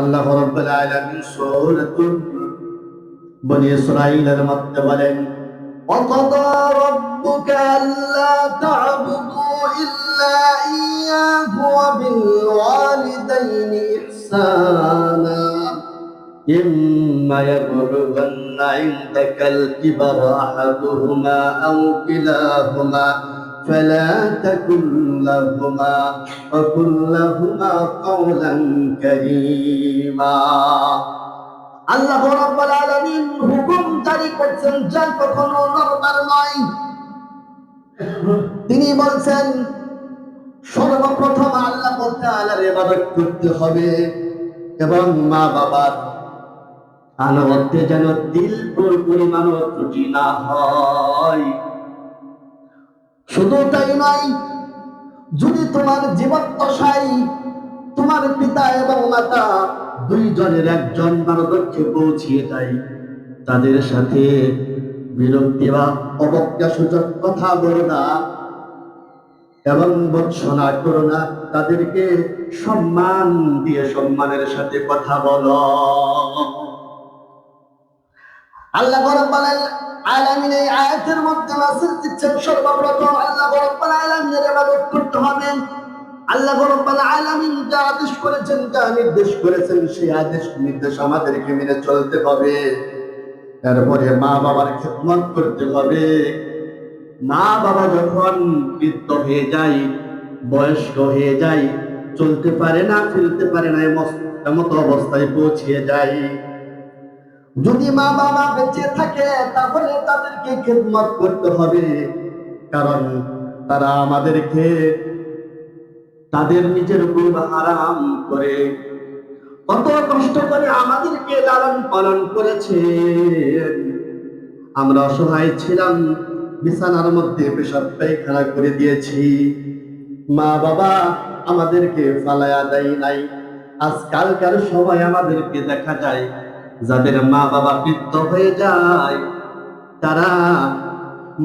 আল্লাহ রাব্বুল আলামিন সূরাতুল বনী ইসরাঈলের মধ্যে বলেন, وَقَضَى رَبُّكَ أَلَّا تَعْبُدُوا إِلَّا إِيَّاهُ وَبِالْوَالِدَيْنِ إِحْسَانًا إِمَّا يَبْلُغَنَّ عِندَكَ الْكِبَرَ أَحَدُهُمَا أَوْ كِلَاهُمَا فلا تكن لهما وقل لهما قولا كريما। আল্লাহ রাব্বুল আলামিন হুকুম জারি করছেন যা কখনো নরমাল নয়। তিনি বলছেন সর্বপ্রথম আল্লাহ তাআলার ইবাদত করতে হবে এবং মা বাবার আনুগত্যে যেন দিল পরিমাণও ত্রুটি না হয়। শুধু তাই নয়, যদি তোমার জীবদ্দশায় তোমার পিতা এবং মাতা দুইজনের একজন বার্ধক্যে পৌঁছিয়ে যায়, তাদের সাথে বিরক্তি বা অবজ্ঞা সূচক কথা বলো না এবং ভৎসনা করো না, তাদেরকে সম্মান দিয়ে সম্মানের সাথে কথা বলো। আল্লাহ রাব্বুল আলামিন এই আয়াতের মধ্যে মেসেজ দিচ্ছেন সর্বপ্রথম আল্লাহ রাব্বুল আলামিনের ইবাদত করতে হবে। আল্লাহ রাব্বুল আলামিন যা আদেশ করেছেন, যা নির্দেশ করেছেন, সেই আদেশ নির্দেশ আমাদেরকে মেনে চলতে হবে। তারপরে মা বাবার খেদমত করতে হবে। মা বাবা যখন বৃদ্ধ হয়ে যায়, বয়স্ক হয়ে যায়, চলতে পারে না, ফিরতে পারে না, এমত অবস্থায় পৌঁছিয়ে যায়, যদি মা বাবা বেঁচে থাকে তাহলে তাদেরকে খেদমত করতে হবে। কারণ তারা আমাদেরকে তাদের নিজের উপর হারাম করে কত কষ্ট করে আমাদেরকে লালন পালন করেছে। আমরা অসহায় ছিলাম, বিছানার মধ্যে পেশাব পায়খানা করে দিয়েছি, মা বাবা আমাদেরকে ফালায়া দেয় নাই। আজকালকার সময় আমাদেরকে দেখা যায় যাদের মা বাবা বৃদ্ধ হয়ে যায়, তারা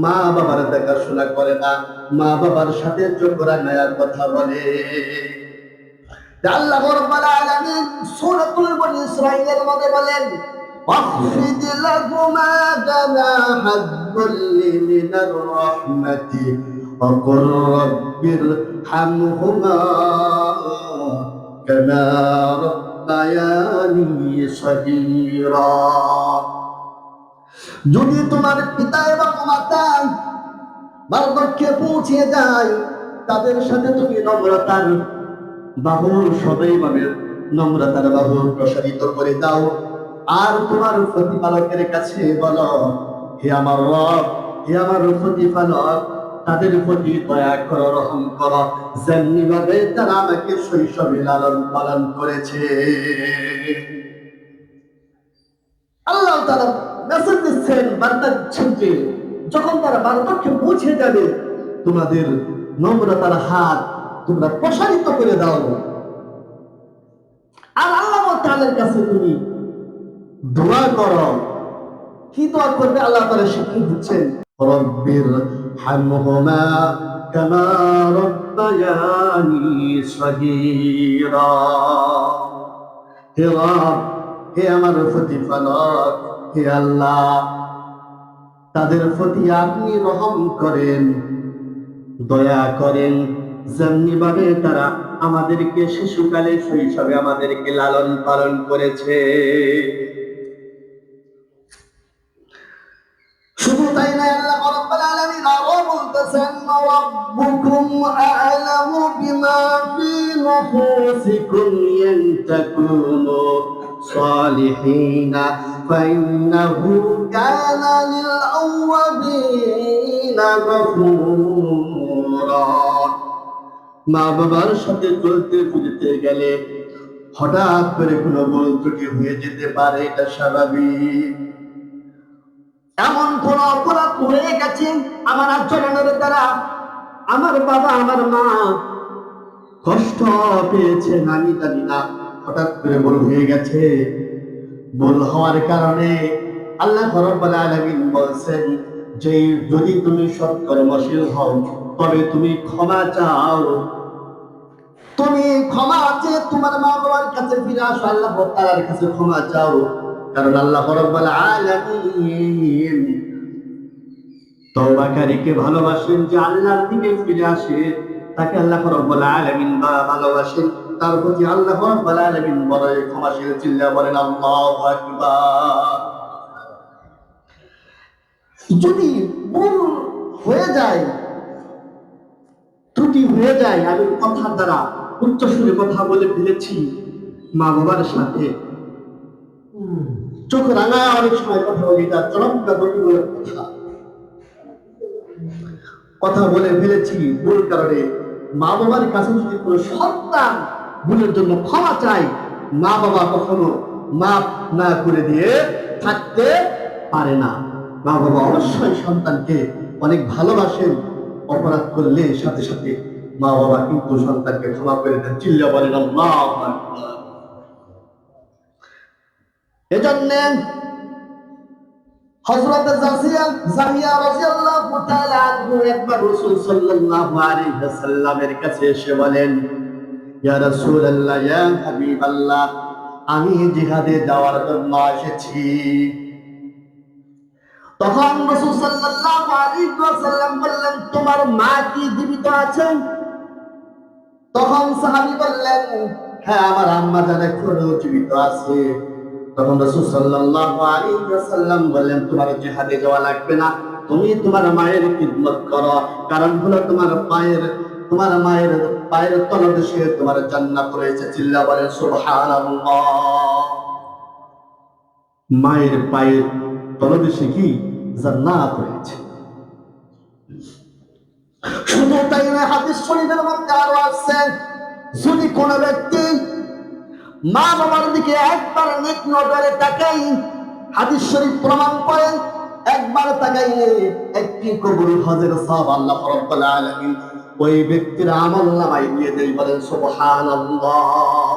মা বাবার দেখাশোনা করে না, মা বাবার সাথে চোখরা নেয়ার কথা বলে। আল্লাহ রাব্বুল আলামিন সূরাতুল বনী ইসরাঈলের মধ্যে বলেন, واخفض لهما جناح الذل من الرحمة وقل رب ارحمهما كما ربياني صغيرا। যদি তোমার পিতা এবং মাতা বার্ধক্যে পৌঁছে যায়, তাদের সাথে তুমি নম্রতার বাহু সদৈভাবে নম্রতার বাহু প্রসারিত করে দাও। আর তোমার প্রতিপালকের কাছে বলো, হে আমার রব, হে আমার প্রতিপালক, তাদের প্রতি দয়া করো, রহম করো, যেমনি ভাবে তারা আমাকে শৈশবে লালন পালন করেছে। আল্লাহ তাআলা মেসেজ দিচ্ছেন, বার্তা দিচ্ছেন যে যখন তারা বার্ধক্যে পৌঁছে যাবে, তোমাদের নম্রতার হাত তোমরা প্রসারিত করে দাও। আর আল্লাহ তাআলার কাছে তুমি দোয়া করো। কি দোয়া করবে আল্লাহ তাআলা শিখিয়ে দিচ্ছেন, রব্বির হামহুমা কামা রাব্বায়ানি সগীরা। হে রব, হে আমার প্রতিপালক, হে আল্লাহ, তাদের প্রতি আপনি রহম করেন, দয়া করেন, যেমনি ভাবে তারা আমাদেরকে শিশুকালে শৈশবে আমাদেরকে লালন পালন করেছে। শুধু তাই না, আল্লাহ রাব্বুল আলামিন আরো বলতেছেন, রাব্বুকুম আ'লামু বিমা ফি নুফুসিকুম ইন তাকুনু সালিহিনা ফাইন্নাহু কানা লিল আওয়াবিনা গফুরা। মা বাবার সাথে চলতে ফিরতে গেলে হঠাৎ করে কোনো ভুল ত্রুটি হয়ে যেতে পারে, এটা স্বাভাবিক। এমন কোন অপরাধ হয়ে গেছে আমার আচরণের দ্বারা আমার বাবা আমার মা কষ্ট পেয়েছেন, আমি জানি না, হঠাৎ করে ভুল হয়ে গেছে। ভুল হওয়ার কারণে আল্লাহ রাব্বুল আলামিন বলছেন যে যদি তুমি সৎকর্মশীল হও তবে তুমি ক্ষমা চাও। তুমি ক্ষমা চেয়ে তোমার মা বাবার কাছে ফিরে আসো, আল্লাহ তাআলার কাছে ক্ষমা চাও, কারণ আল্লাহ রাব্বুল আলামিন তওবাকারীকে ভালোবাসেন। যে আল্লাহর দিকে ফিরে আসে তাকে আল্লাহ রাব্বুল আলামিন ভালোবাসেন, তার প্রতি আল্লাহ রাব্বুল আলামিন বড় ক্ষমাশীল। চিল্লা বলেন আল্লাহু আকবার। যদি ভুল হয়ে যায়, ত্রুটি হয়ে যায়, আমি কথার দ্বারা উচ্চ সুরে কথা বলে ফেলেছি মা বাবার সাথে, চোখ রাঙায় অনেক সময় কথা বলি, তার চরমটা কথা বলে ফেলেছি ভুল কারণে। মা বাবার কাছে যদি কোনো সন্তান ভুলের জন্য ক্ষমা চায়, মা বাবা কখনো মাফ না করে দিয়ে থাকতে পারে না। মা বাবা অবশ্যই সন্তানকে অনেক ভালোবাসেন, অপরাধ করলে সাথে সাথে মা বাবা কিন্তু সন্তানকে ক্ষমা করে দেন। চিল্লা বলেন আল্লাহু আকবার। এজন্য হযরত জাহিয়া রাদিয়াল্লাহু তাআলা আনহু একবার রাসূল সাল্লাল্লাহু আলাইহি ওয়াসাল্লামের কাছে এসে বলেন, ইয়া রাসূলুল্লাহ, ইয়া হাবিবাল্লাহ, আমি জিহাদে যাওয়ার জন্য এসেছি। তখন রাসূল সাল্লাল্লাহু আলাইহি ওয়াসাল্লাম বললেন, তোমার মা কি জীবিত আছেন? তখন সাহাবী বললেন, হ্যাঁ, আমার আম্মা জান এখনো জীবিত আছে। তখন রাসূল সাল্লাল্লাহু আলাইহি ওয়াসাল্লাম বললেন, তোমার জিহাদে যাওয়া লাগবে না, তুমি তোমার মায়ের খিদমত করো, কারণ হলো তোমার মায়ের পায়ের তলদেশে তোমার জান্নাত রয়েছে। চিল্লা বলেন সুবহানাল্লাহ। মায়ের পায়ের তলদেশে কি জান্নাত রয়েছে। শুধু তাই নয়, হাদিস শরীফের মধ্যে আরো আছে, যদি কোন ব্যক্তি মা বাবার দিকে একবার নেক নজরে তাকাই, হাদিস শরীফ প্রমাণ করেন, একবার তাকাইলে একটি কবুল হজের সওয়াব আল্লাহ রাব্বুল আলামিন ওই ব্যক্তির আমলনামায় দিয়ে দেয়। বলেন সুবহানাল্লাহ।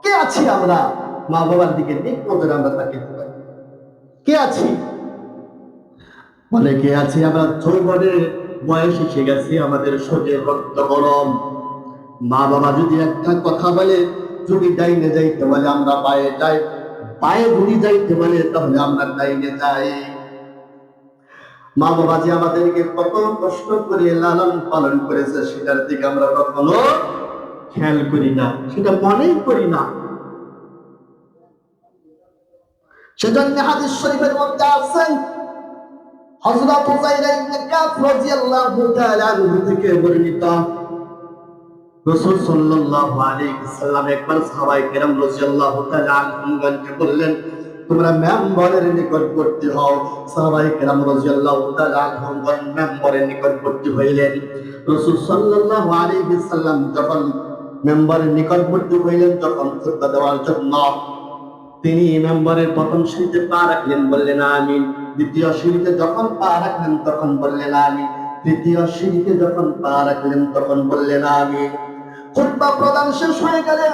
কে আছি আমরা মা বাবার দিকে নেক নজরে আমরা তাকাইতে পারি? কে আছি? বলে কে আছি আমরা যৌবনের বয়স এসে গেছে, আমাদের শরীরে রক্ত গরম, মা বাবা যদি একটা কথা বলে, যদি ডাইনে যাইতে বলে আমরা বায়ে যাই, বায়ে যদি যাইতে বলে তাহলে আমরা ডাইনে যাই। মা বাবা যে আমাদেরকে কত কষ্ট করে লালন পালন করেছে সেটার দিকে আমরা কখনো খেয়াল করি না, সেটা মনেই করি না। সেজন্য হাদিস শরীফের মধ্যে আছে, হযরত উযাইর ইবনে কাব রাদিয়াল্লাহু তাআলা আনহু থেকে বর্ণিত, রাসূল সাল্লাল্লাহু আলাইহি ওয়াসাল্লাম একবার সাহাবায়ে কেরাম রাদিয়াল্লাহু তাআলা আনহুমকে বললেন, তোমরা মেম্বরের নিকটবর্তী হও। সাহাবায়ে কেরাম রাদিয়াল্লাহু তাআলা আনহুম মেম্বরের নিকটবর্তী হইলেন। রাসূল সাল্লাল্লাহু আলাইহি ওয়াসাল্লাম যখন মেম্বরের নিকটবর্তী হইলেন, তখন খুতবা দেওয়ার জন্য তিনি মেম্বরের প্রথম সিঁড়িতে পা রাখলেন, বললেন আমিন। দ্বিতীয় সিঁড়িতে যখন পা রাখলেন তখন বললেন আমিন। তৃতীয় সিঁড়িতে যখন পা রাখলেন তখন বললেন আমিন। খুতবা প্রদান শেষ হয়ে গেলে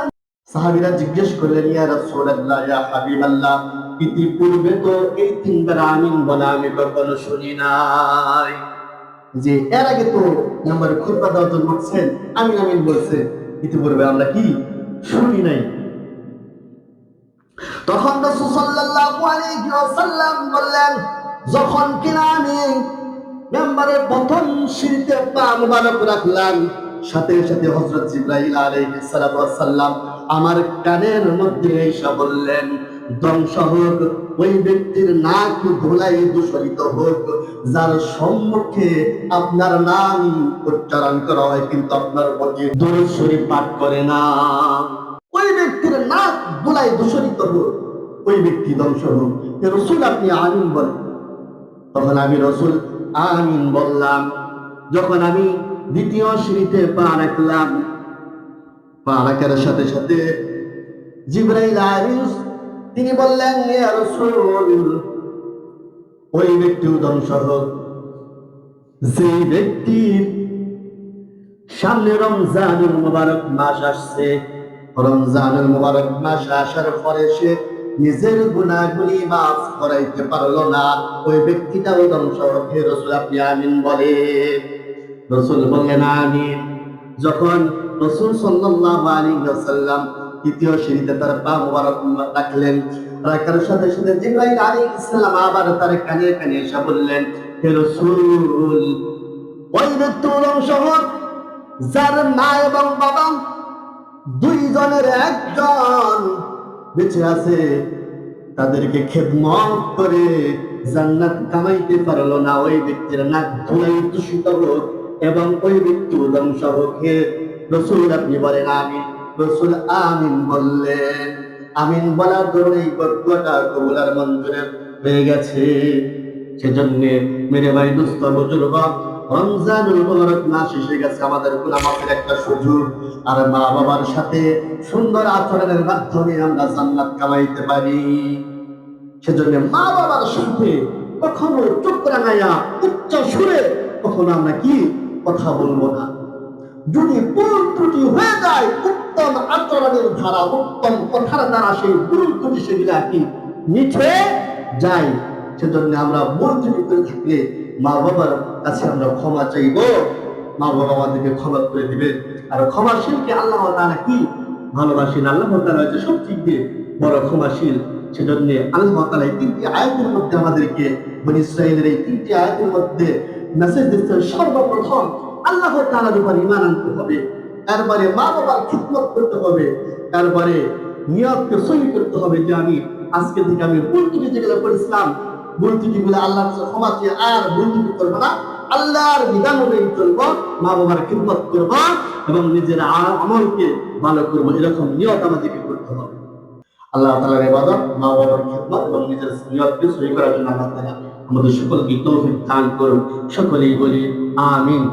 সাহাবীরা জিজ্ঞেস করলেন, ইয়া রাসূলুল্লাহ, ইয়া হাবিবাল্লাহ, ইতিপূর্বে তো এই তিনবার আমিন বলা আমি কখনো শুনি নাই, যে এর আগে তো মেম্বার খুতবা দেওয়ার জন্য বলছেন আমিন আমিন বলছে, ইতিপূর্বে আমরা কি শুনি নাই। তখন রাসূল সাল্লাল্লাহু আলাইহি ওয়াসাল্লাম বললেন, যখন কিনা আমি মেম্বারের প্রথম সিঁড়িতে পা মুবারক রাখলাম, সাথে সাথে হযরত জিবরাইল আলাইহিস সালাতু ওয়াস সালাম আমার কানের মধ্যে এসে বললেন, ধ্বংস হোক ওই ব্যক্তির নাক ধুলায় দূষিত হোক যার সম্মুখে আপনার নাম উচ্চারণ করা হয় কিন্তু আপনার প্রতি দরুদ শরীফ পাঠ করে না। ওই ব্যক্তির নাক ধুলায় দূষিত হোক, ওই ব্যক্তি ধ্বংস হোক। রাসূল আপনি আমিন বলেন। তখন আমি রাসূল আমিন বললাম। যখন আমি দ্বিতীয় সিঁড়িতে পা রাখলাম, পা রাখার সাথে সাথে জিবরাইল আলাইহিস তিনি বললেন, ইয়া রাসূল, ওই ব্যক্তিও ধ্বংস হোক যে ব্যক্তির সামনে রমজানুল মুবারক মাস আসছে, রমজানুল মুবারক মাস আসার পরে সে নিজের গুনাহগুলি মাফ করাইতে পারলো না, ওই ব্যক্তিটাও ধ্বংস হোক। রাসূল আপনি আমিন বলেন। রাসূল বললেন আমিন। যখন রাসূল সাল্লাল্লাহু আলাইহি ওয়াসাল্লাম তৃতীয় সিঁড়িতে তার পা মোবারক রাখলেন। রাখার সাথে সাথে জিবরাইল আলাইহিস সালাম আবার তার কানে কানে এসে বললেন, হে রাসূল, ওই ব্যক্তি শহর যার মা এবং বাবা দুইজনের একজন বেঁচে আছে, তাদেরকে খেদমত করে জান্নাত কামাইতে পারলো না, ওই ব্যক্তির নাক ধুলাই দূষিত হোক এবং ওই ব্যক্তি ধ্বংস হোক। হে রাসূল, আপনি বলেন আমিন। রাসূল আমিন বললেন। আমিন বলার ধরে এই বদুয়াটা কবুল আর মঞ্জুর হয়ে গেছে। সেজন্য মেরে ভাই দোস্ত বুজুর্গ, রমজানুল মুবারক মাস এসে গেছে, আমাদের গুনাহ মাফের একটা সুযোগ। আর মা বাবার সাথে সুন্দর আচরণের মাধ্যমে আমরা জান্নাত কামাইতে পারি। সেজন্য মা বাবার সাথে কখনো চুপ রাঙাইয়া উচ্চ সুরে কখনো আমরা কি কথা বলবো না। যদি ভুল ত্রুটি হয়ে যায়, উত্তম আচরণের ধারা, উত্তম কথার দ্বারা সেই ভুল ত্রুটি সেগুলা কি মিঠে যায়। সেজন্য আমরা ভুল ত্রুটি করে থাকলে মা বাবার কাছে আমরা ক্ষমা চাইব, মা বাবা আমাদেরকে ক্ষমা করে দিবে। আর ক্ষমাশীলকে আল্লাহ তাআলা কি ভালোবাসেন, আল্লাহ তাআলা হচ্ছে সবথেকে বড় ক্ষমাশীল। সেজন্য আল্লাহ তাআলা এই তিনটি আয়াতের মধ্যে আমাদেরকে বনী ইসরাঈলের এই তিনটি আয়াতের মধ্যে মেসেজ দিচ্ছেন, সর্বপ্রথম আল্লাহ তাআলার উপর ঈমান আনতে হবে, তারপরে মা বাবার খিদমত করতে হবে, তারপরে নিয়তকে সহি করতে হবে যে আমি আজকে থেকে আমি ভুল ত্রুটি যেগুলো করেছিলাম, ভুল ত্রুটিগুলো আল্লাহর কাছে ক্ষমা চেয়ে আর ভুল ত্রুটি করবো না, আল্লাহর বিধান অনুযায়ী চলবো, মা বাবার খিদমত করবো এবং নিজের আমলকে ভালো করবো। এরকম নিয়ত আমাদেরকে করতে হবে। আল্লাহ তাআলার ইবাদত, মা বাবার খিদমত এবং নিজের নিয়তকে সহি করার জন্য আল্লাহ তাআলা আমাদের সকলকে তৌফিক দান করুন। সকলেই বলি আমিন।